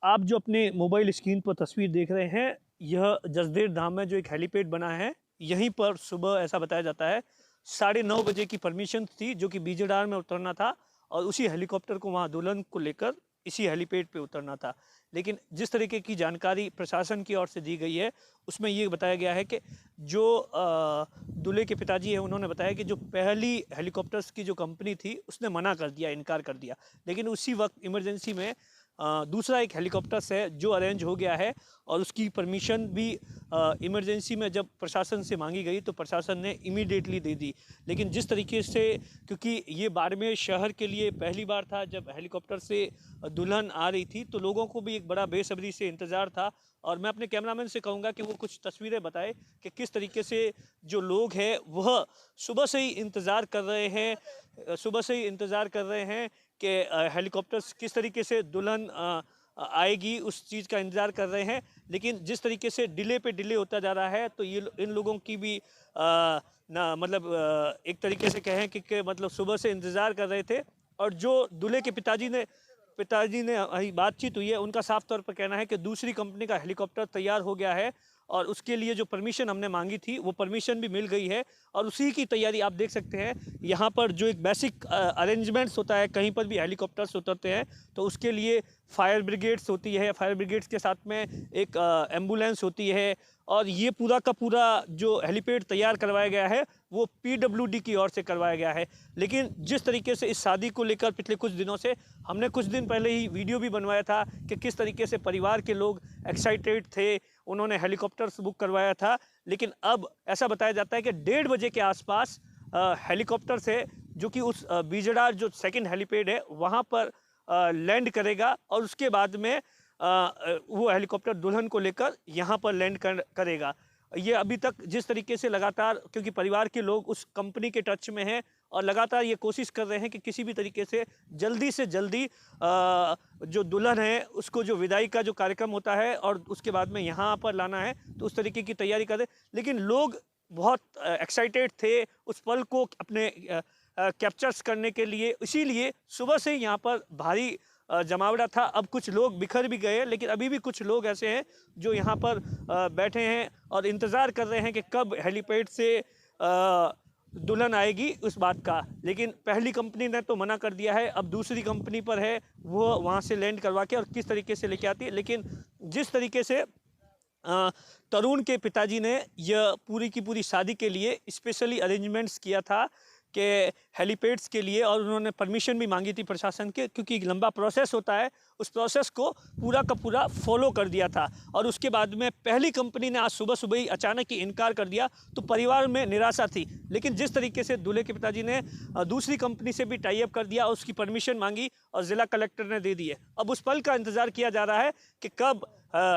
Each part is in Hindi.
आप जो अपने मोबाइल स्क्रीन पर तस्वीर देख रहे हैं, यह जसदेर धाम में जो एक हेलीपैड बना है, यहीं पर सुबह ऐसा बताया जाता है 9:30 बजे की परमिशन थी, जो कि बीजेडार में उतरना था और उसी हेलीकॉप्टर को वहाँ दुल्हन को लेकर इसी हेलीपैड पे उतरना था। लेकिन जिस तरीके की जानकारी प्रशासन की ओर से दी गई है, उसमें ये बताया गया है कि जो दूल्हे के पिताजी हैं, उन्होंने बताया कि जो पहली हेलीकॉप्टर्स की जो कंपनी थी, उसने मना कर दिया, इनकार कर दिया। लेकिन उसी वक्त इमरजेंसी में दूसरा एक हेलीकॉप्टर्स है जो अरेंज हो गया है और उसकी परमिशन भी इमरजेंसी में जब प्रशासन से मांगी गई तो प्रशासन ने इमीडिएटली दे दी। लेकिन जिस तरीके से, क्योंकि ये बाड़मेर शहर के लिए पहली बार था जब हेलीकॉप्टर से दुल्हन आ रही थी, तो लोगों को भी एक बड़ा बेसब्री से इंतज़ार था। और मैं अपने कैमरामैन से कहूँगा कि वो कुछ तस्वीरें बताए कि किस तरीके से जो लोग हैं वह सुबह से ही इंतज़ार कर रहे हैं, सुबह से ही इंतज़ार कर रहे हैं कि हेलीकॉप्टर्स किस तरीके से दुल्हन आएगी, उस चीज़ का इंतज़ार कर रहे हैं। लेकिन जिस तरीके से डिले पे डिले होता जा रहा है, तो ये इन लोगों की भी ना मतलब एक तरीके से कहें कि मतलब सुबह से इंतज़ार कर रहे थे। और जो दूल्हे के पिताजी ने बातचीत हुई है, उनका साफ तौर पर कहना है कि दूसरी कंपनी का हेलीकॉप्टर तैयार हो गया है और उसके लिए जो परमिशन हमने मांगी थी वो परमिशन भी मिल गई है और उसी की तैयारी आप देख सकते हैं। यहाँ पर जो एक बेसिक अरेंजमेंट्स होता है, कहीं पर भी हेलीकॉप्टर्स उतरते हैं तो उसके लिए फायर ब्रिगेड्स होती है, फायर ब्रिगेड्स के साथ में एक एम्बुलेंस होती है। और ये पूरा का पूरा जो हेलीपैड तैयार करवाया गया है वो पीडब्ल्यूडी की ओर से करवाया गया है। लेकिन जिस तरीके से इस शादी को लेकर पिछले कुछ दिनों से, हमने कुछ दिन पहले ही वीडियो भी बनवाया था कि किस तरीके से परिवार के लोग एक्साइटेड थे, उन्होंने हेलीकॉप्टर्स बुक करवाया था। लेकिन अब ऐसा बताया जाता है कि 1:30 बजे के आसपास हेलीकॉप्टर से, जो कि उस बीजड़ार जो सेकंड हेलीपैड है वहाँ पर लैंड करेगा और उसके बाद में वो हेलीकॉप्टर दुल्हन को लेकर यहाँ पर लैंड करेगा। ये अभी तक जिस तरीके से लगातार, क्योंकि परिवार के लोग उस कंपनी के टच में हैं और लगातार ये कोशिश कर रहे हैं कि किसी भी तरीके से जल्दी जो दुल्हन है उसको जो विदाई का जो कार्यक्रम होता है और उसके बाद में यहाँ पर लाना है, तो उस तरीके की तैयारी कर रहे। लेकिन लोग बहुत एक्साइटेड थे उस पल को अपने कैप्चर्स करने के लिए, इसीलिए सुबह से ही यहाँ पर भारी जमावड़ा था। अब कुछ लोग बिखर भी गए, लेकिन अभी भी कुछ लोग ऐसे हैं जो यहाँ पर बैठे हैं और इंतज़ार कर रहे हैं कि कब हेलीपैड से दुल्हन आएगी उस बात का। लेकिन पहली कंपनी ने तो मना कर दिया है, अब दूसरी कंपनी पर है वो वहाँ से लैंड करवा के और किस तरीके से लेके आती है। लेकिन जिस तरीके से तरुण के पिताजी ने यह पूरी की पूरी शादी के लिए स्पेशली अरेंजमेंट्स किया था कि हेलीपैड्स के लिए, और उन्होंने परमिशन भी मांगी थी प्रशासन के, क्योंकि एक लंबा प्रोसेस होता है, उस प्रोसेस को पूरा का पूरा फॉलो कर दिया था। और उसके बाद में पहली कंपनी ने आज सुबह सुबह ही अचानक ही इनकार कर दिया, तो परिवार में निराशा थी। लेकिन जिस तरीके से दूल्हे के पिताजी ने दूसरी कंपनी से भी टाई अप कर दिया और उसकी परमिशन मांगी और ज़िला कलेक्टर ने दे दी है, अब उस पल का इंतज़ार किया जा रहा है कि कब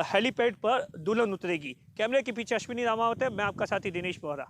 हेलीपैड पर दुल्हन उतरेगी। कैमरे के पीछे अश्विनी रामावत है, मैं आपका साथी दिनेश बोहरा।